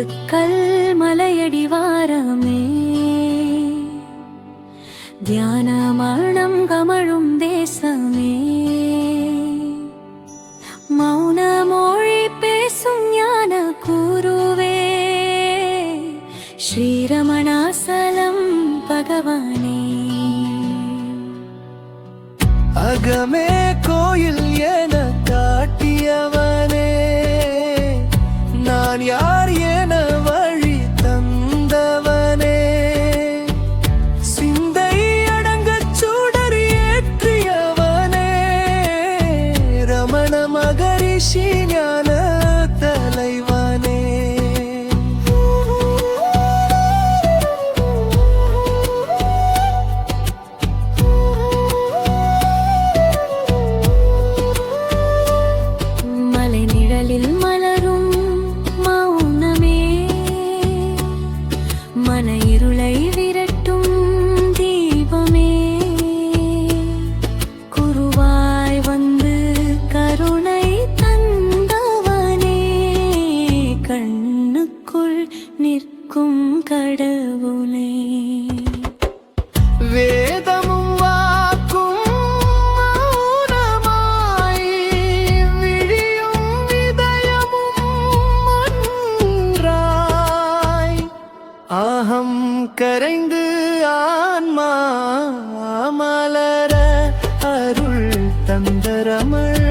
திண்டுக்கல் மலையடிவாரமே தியான மரணம் கமழும் தேசமே மௌன மொழி பேசும் ஞான குருவே ஸ்ரீரமணாசலம் பகவானே அகமே கோயில் என காட்டியவனே நான் யார் என வழி தந்தவனே சிந்தை அடங்கச் சுடர் ஏற்றியவனே ரமண மகரிஷி ஞான தலைவனே மலை நிழலில் மலரும் மௌனமே மன இருளை விரட்டும் தீபமே குருவாய் வந்து கருணை தந்தவனே கண்ணுக்குள் நிற்கும் கடவுளே வேதமும் வாக்கும் மௌனமாய் விழியும் இதயமும் ஒன்றாய் அகம் கரைந்து ஆன்மா மலர அருள் தந்த ரமண